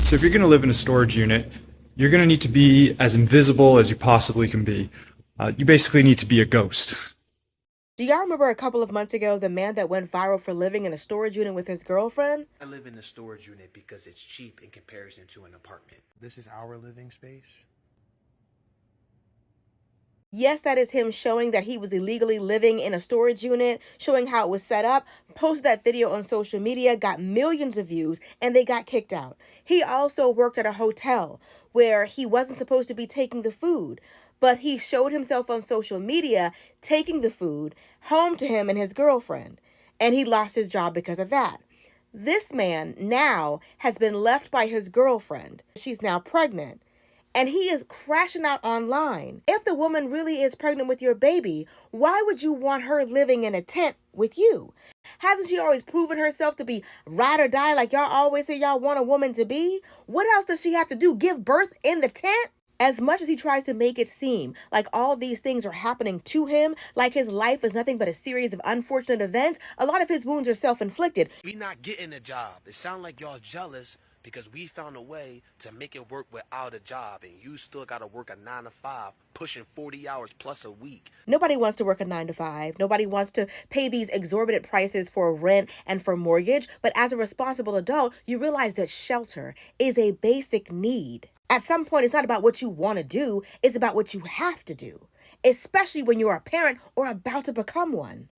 So if you're going to live in a storage unit, you're going to need to be as invisible as you possibly can be. You basically need to be a ghost. Do y'all remember a couple of months ago the man that went viral for living in a storage unit with his girlfriend? I live in a storage unit because it's cheap in comparison to an apartment. This is our living space. Yes, that is him showing that he was illegally living in a storage unit, showing how it was set up, posted that video on social media, got millions of views, and they got kicked out. He also worked at a hotel where he wasn't supposed to be taking the food, but he showed himself on social media taking the food home to him and his girlfriend, and he lost his job because of that. This man now has been left by his girlfriend. She's now pregnant. And he is crashing out online. If the woman really is pregnant with your baby, why would you want her living in a tent with you? Hasn't she always proven herself to be ride or die like y'all always say y'all want a woman to be? What else does she have to do? Give birth in the tent? As much as he tries to make it seem like all these things are happening to him, like his life is nothing but a series of unfortunate events, a lot of his wounds are self-inflicted. We not getting a job. It sound like y'all jealous because we found a way to make it work without a job, and you still got to work a 9 to 5, pushing 40 hours plus a week. Nobody wants to work a 9 to 5. Nobody wants to pay these exorbitant prices for rent and for mortgage. But as a responsible adult, you realize that shelter is a basic need. At some point, it's not about what you want to do. It's about what you have to do, especially when you're a parent or about to become one.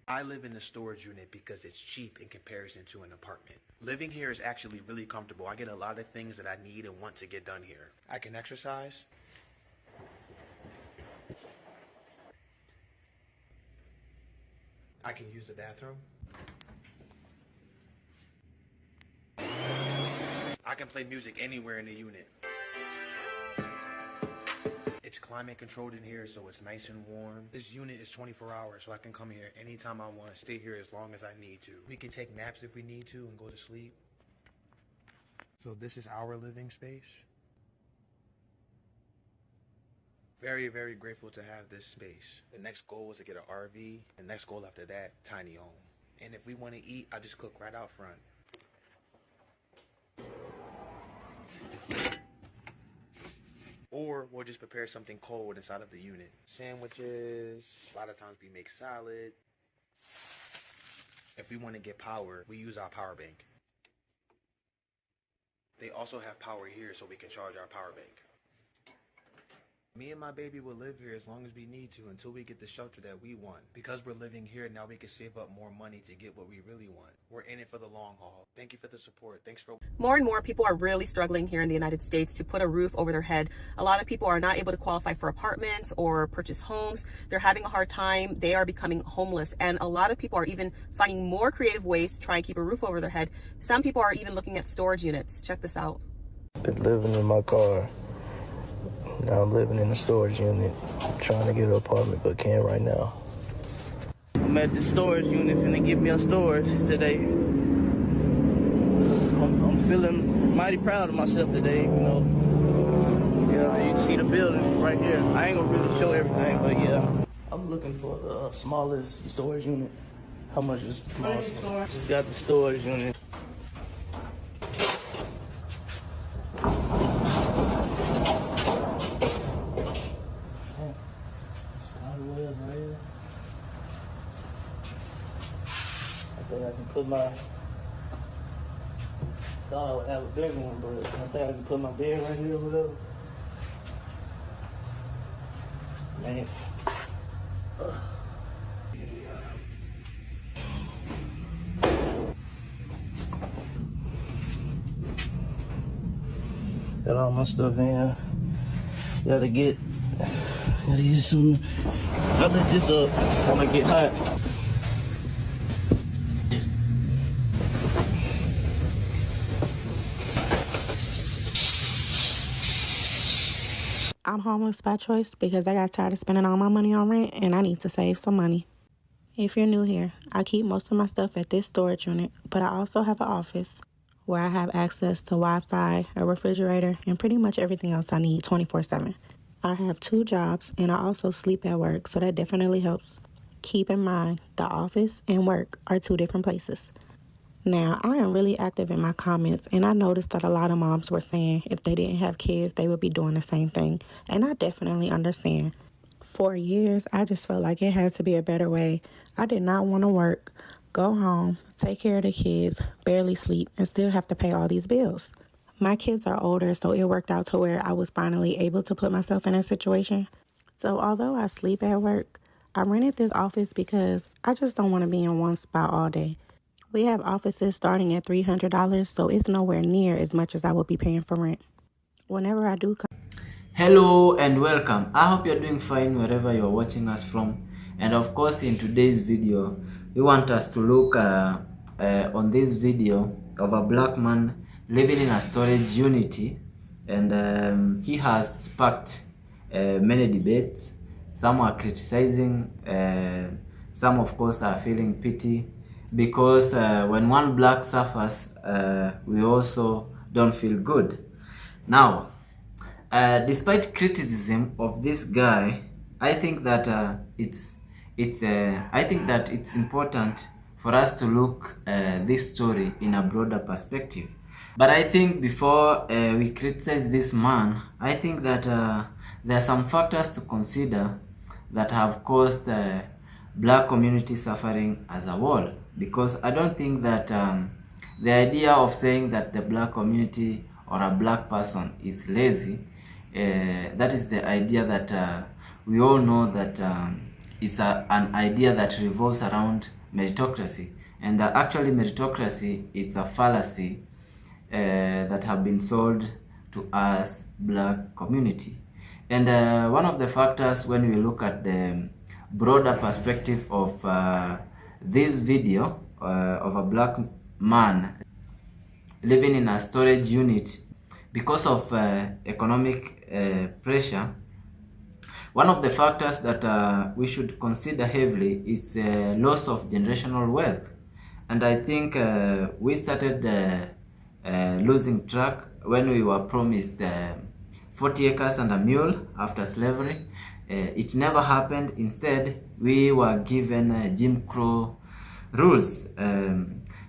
I live in a storage unit because it's cheap in comparison to an apartment. Living here is actually really comfortable. I get a lot of things that I need and want to get done here. I can exercise. I can use the bathroom. I can play music anywhere in the unit. It's climate controlled in here, so it's nice and warm. This unit is 24 hours, so I can come here anytime I want, stay here as long as I need to. We can take naps if we need to and go to sleep. So this is our living space. Very, very grateful to have this space. The next goal is to get an RV. The next goal after that, tiny home. And if we want to eat, I just cook right out front. Or we'll just prepare something cold inside of the unit. Sandwiches, a lot of times we make salad. If we want to get power, we use our power bank. They also have power here so we can charge our power bank. Me and my baby will live here as long as we need to until we get the shelter that we want. Because we're living here, now we can save up more money to get what we really want. We're in it for the long haul. Thank you for the support. Thanks for... More and more people are really struggling here in the United States to put a roof over their head. A lot of people are not able to qualify for apartments or purchase homes. They're having a hard time. They are becoming homeless. And a lot of people are even finding more creative ways to try and keep a roof over their head. Some people are even looking at storage units. Check this out. Been living in my car. Now I'm living in a storage unit. I'm trying to get an apartment, but can't right now. I'm at the storage unit, finna get me a storage today. I'm feeling mighty proud of myself today, you know. Yeah, you can see the building right here. I ain't gonna really show everything, but yeah. I'm looking for the smallest storage unit. How much is the smallest? Just got the storage unit. I can put my, thought I would have a bigger one, but I think I can put my bed right here or whatever. Man. Got all my stuff in. Gotta get some, I let this up when I get hot. I'm homeless by choice because I got tired of spending all my money on rent and I need to save some money. If you're new here, I keep most of my stuff at this storage unit, but I also have an office where I have access to Wi-Fi, a refrigerator, and pretty much everything else I need 24/7. I have 2 jobs and I also sleep at work, so that definitely helps. Keep in mind, the office and work are two different places. Now, I am really active in my comments, and I noticed that a lot of moms were saying if they didn't have kids, they would be doing the same thing. And I definitely understand. For years, I just felt like it had to be a better way. I did not want to work, go home, take care of the kids, barely sleep, and still have to pay all these bills. My kids are older, so it worked out to where I was finally able to put myself in a situation. So although I sleep at work, I rented this office because I just don't want to be in one spot all day. We have offices starting at $300, so it's nowhere near as much as I would be paying for rent. Whenever I do come... Hello and welcome. I hope you're doing fine wherever you're watching us from. And of course, in today's video, we want us to look on this video of a black man living in a storage unit. And he has sparked many debates. Some are criticizing, some of course are feeling pity. Because when one black suffers, we also don't feel good. Now, despite criticism of this guy, I think that it's important for us to look this story in a broader perspective. But I think before we criticize this man, I think that there are some factors to consider that have caused black community suffering as a whole. Because I don't think that the idea of saying that the black community or a black person is lazy, that is the idea that we all know that it's an idea that revolves around meritocracy. And actually meritocracy, it's a fallacy that have been sold to us black community. And one of the factors when we look at the broader perspective of this video of a black man living in a storage unit because of economic pressure, one of the factors that we should consider heavily is loss of generational wealth. And I think we started losing track when we were promised 40 acres and a mule after slavery. It never happened. Instead, we were given Jim Crow rules.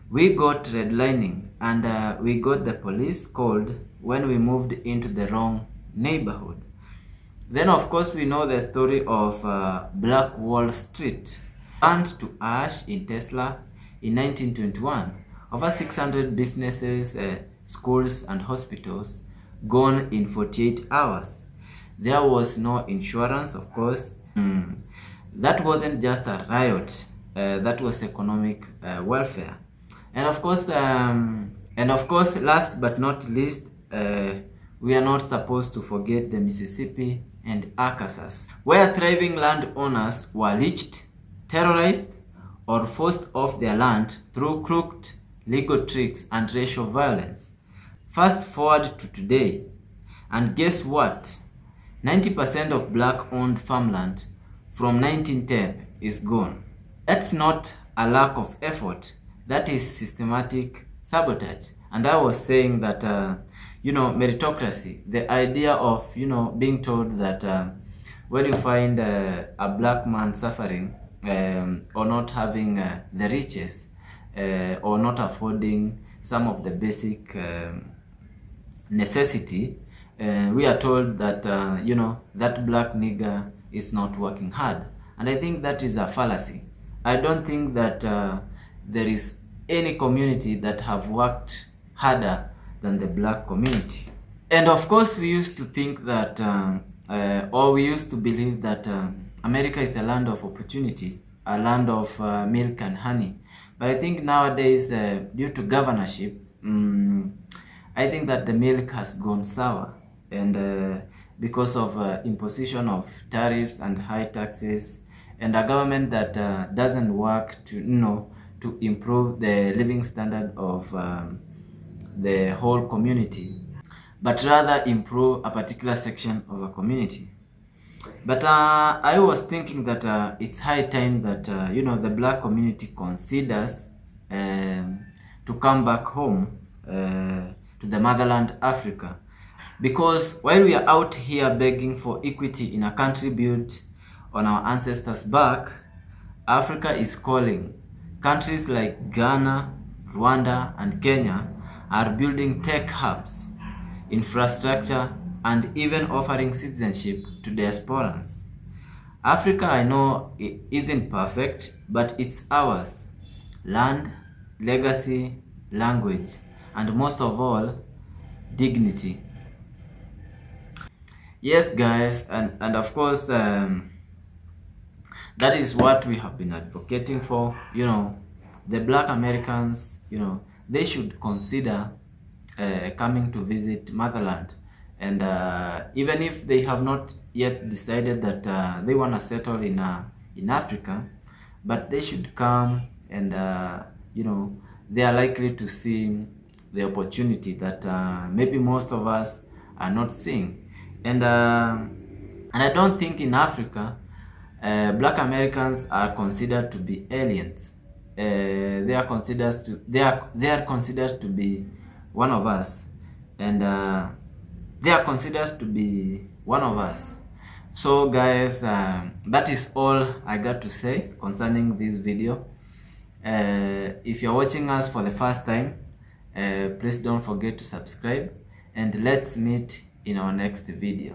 We got redlining, and we got the police called when we moved into the wrong neighborhood. Then, of course, we know the story of Black Wall Street, burned to ash in Tesla in 1921. Over 600 businesses, schools, and hospitals gone in 48 hours. There was no insurance, of course. That wasn't just a riot. That was economic welfare. And of course, last but not least, we are not supposed to forget the Mississippi and Arkansas, where thriving landowners were lynched, terrorized, or forced off their land through crooked legal tricks and racial violence. Fast forward to today, and guess what? 90% of black-owned farmland from 1910 is gone. That's not a lack of effort. That is systematic sabotage. And I was saying that, meritocracy, the idea of, being told that when you find a black man suffering or not having the riches or not affording some of the basic necessity, we are told that, that black nigger is not working hard. And I think that is a fallacy. I don't think that there is any community that have worked harder than the black community. And of course, we used to think that, or we used to believe that America is a land of opportunity, a land of milk and honey. But I think nowadays, due to governorship, I think that the milk has gone sour. And because of imposition of tariffs and high taxes, and a government that doesn't work to improve the living standard of the whole community, but rather improve a particular section of a community. But I was thinking that it's high time that the black community considers to come back home to the motherland Africa. Because while we are out here begging for equity in a country built on our ancestors' back, Africa is calling. Countries like Ghana, Rwanda, and Kenya are building tech hubs, infrastructure, and even offering citizenship to diasporans. Africa, I know, isn't perfect, but it's ours. Land, legacy, language, and most of all, dignity. Yes, guys, and of course, that is what we have been advocating for. You know, the Black Americans, you know, they should consider coming to visit motherland, and even if they have not yet decided that they want to settle in Africa, but they should come, and you know, they are likely to see the opportunity that maybe most of us are not seeing. And I don't think in Africa Black Americans are considered to be aliens. They are considered to be one of us, and they are considered to be one of us. So guys, that is all I got to say concerning this video. If you're watching us for the first time, please don't forget to subscribe, and let's meet in our next video.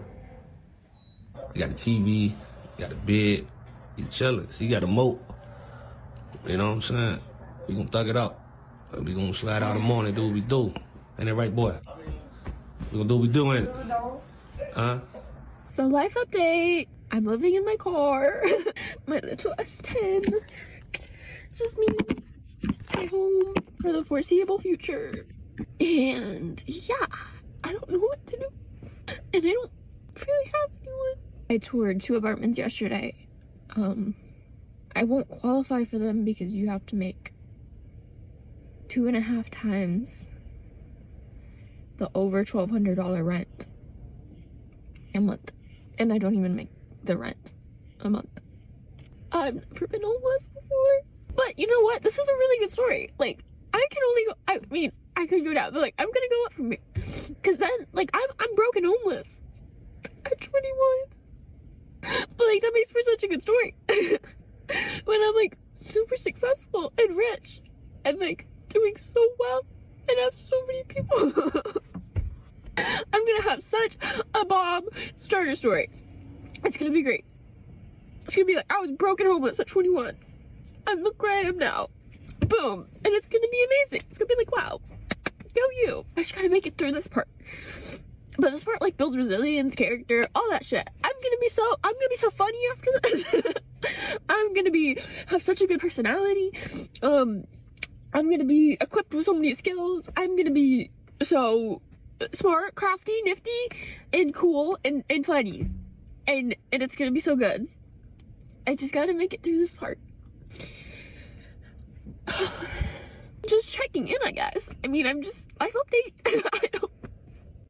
You got a TV, you got a bed, you chilling. So you got a moat. You know what I'm saying? We gonna thug it out. We gonna slide out in the morning, do what we do. Ain't that right, boy? We gonna do what we do, ain't it? Huh? So life update. I'm living in my car. My little S10. This is me. Stay home for the foreseeable future. And yeah, I don't know what to do. And I don't really have anyone. I toured 2 apartments yesterday. I won't qualify for them because you have to make 2.5 times the over $1,200 rent a month. And I don't even make the rent a month. I've never been homeless before. But you know what? This is a really good story. Like, I can only go, I mean, I could go down, but like, I'm gonna go up from here. Cause then, like, I'm broke and homeless at 21. But like, that makes for such a good story. When I'm like super successful and rich and like doing so well and have so many people. I'm gonna have such a bomb starter story. It's gonna be great. It's gonna be like, I was broke and homeless at 21. And look where I am now. Boom. And it's gonna be amazing. It's gonna be like, wow, go you. I just gotta make it through this part. But this part like builds resilience, character, all that shit. I'm gonna be so funny after this. I'm gonna have such a good personality. I'm gonna be equipped with so many skills. I'm gonna be so smart, crafty, nifty, and cool, and funny. And it's gonna be so good. I just gotta make it through this part. Just checking in, I guess. I mean, life update. I don't.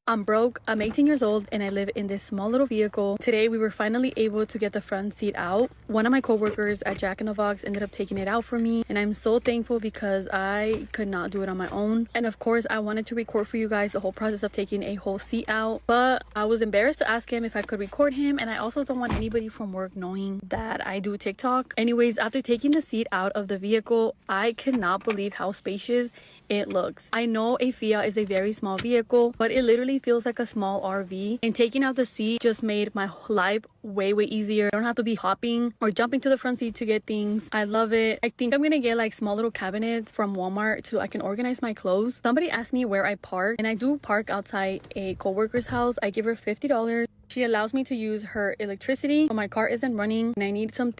I'm broke, I'm 18 years old, and I live in this small little vehicle. Today, we were finally able to get the front seat out. One of my coworkers at Jack in the Box ended up taking it out for me, and I'm so thankful because I could not do it on my own. And of course, I wanted to record for you guys the whole process of taking a whole seat out, but I was embarrassed to ask him if I could record him, and I also don't want anybody from work knowing that I do TikTok. Anyways, after taking the seat out of the vehicle, I cannot believe how spacious it looks. I know a Fiat is a very small vehicle, but it literally feels like a small RV, and taking out the seat just made my life way easier. I don't have to be hopping or jumping to the front seat to get things. I love it. I think I'm gonna get like small little cabinets from Walmart so I can organize my clothes. Somebody asked me where I park, and I do park outside a coworker's house. I give her $50. She allows me to use her electricity, but my car isn't running and I need some